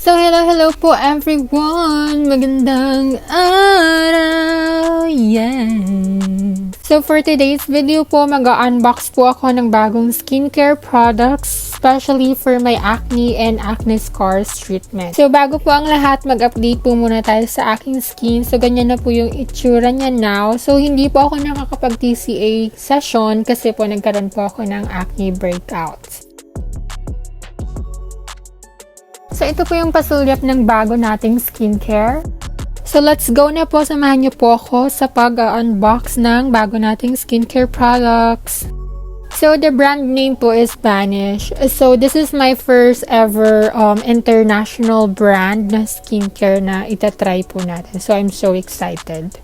So, hello po everyone! Magandang araw! Yes! So, for today's video po, mag-unbox po ako ng bagong skincare products, especially for my acne and acne scars treatment. So, bago po ang lahat, mag-update po muna tayo sa aking skin. So, ganyan na po yung itsura niya now. So, hindi po ako nakakapag-TCA session kasi po nagkaroon po ako ng acne breakouts. So, ito po yung pasulyap ng bago nating skincare. So, let's go na po. Samahan niyo po ako sa pag-unbox ng bago nating skincare products. So, the brand name po is Vanish. So, this is my first ever international brand na skincare na itatry po natin. So, I'm so excited.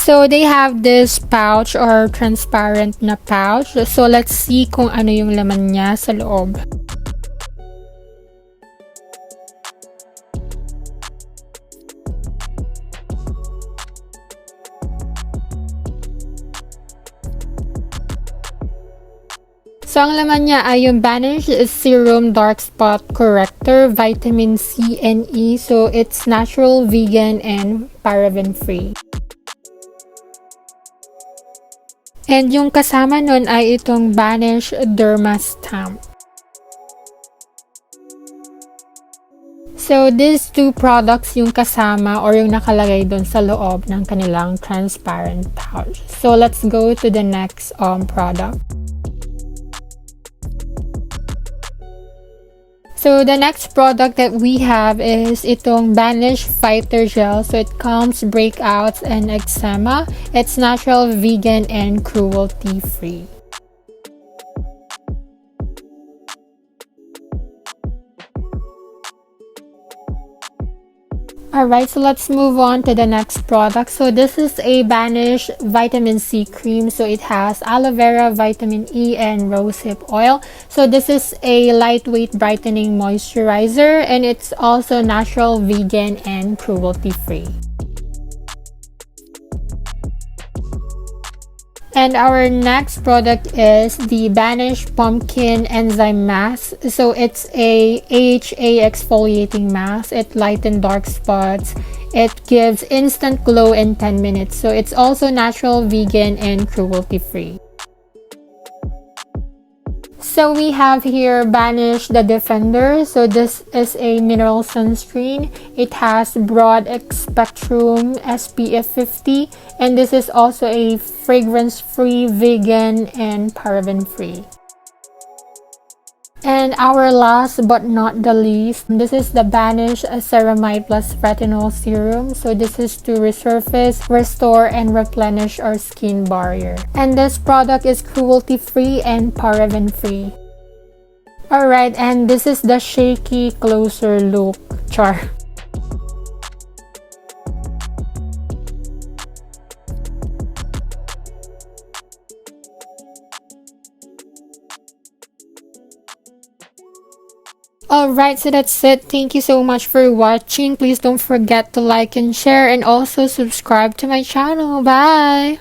So, they have this pouch or transparent na pouch. So, let's see kung ano yung laman niya sa loob. So, ang laman niya ay yung Vanish Serum Dark Spot Corrector, Vitamin C and E. So, it's natural, vegan, and paraben-free. And yung kasama nun ay itong Vanish Derma Stamp. So, these two products yung kasama or yung nakalagay dun sa loob ng kanilang transparent pouch. So, let's go to the next product. So, the next product that we have is itong Vanish Fighter Gel. So, it calms breakouts and eczema. It's natural, vegan, and cruelty-free. Alright, so let's move on to the next product. So this is a Vanish Vitamin C Cream. So it has aloe vera, vitamin E, and rosehip oil. So this is a lightweight brightening moisturizer, and it's also natural, vegan, and cruelty-free. And our next product is the Vanish Pumpkin Enzyme Mask. So it's a AHA exfoliating mask. It lightens dark spots. It gives instant glow in 10 minutes. So it's also natural, vegan, and cruelty-free. So we have here Vanish the Defender. So this is a mineral sunscreen. It has broad spectrum SPF 50, and this is also a fragrance-free, vegan, and paraben-free. And our last but not the least, this is the Vanish Ceramide Plus Retinol Serum. So this is to resurface, restore, and replenish our skin barrier. And this product is cruelty-free and paraben-free. Alright, and this is the shaky closer look char. Alright, so that's it. Thank you so much for watching. Please don't forget to like and share and also subscribe to my channel. Bye!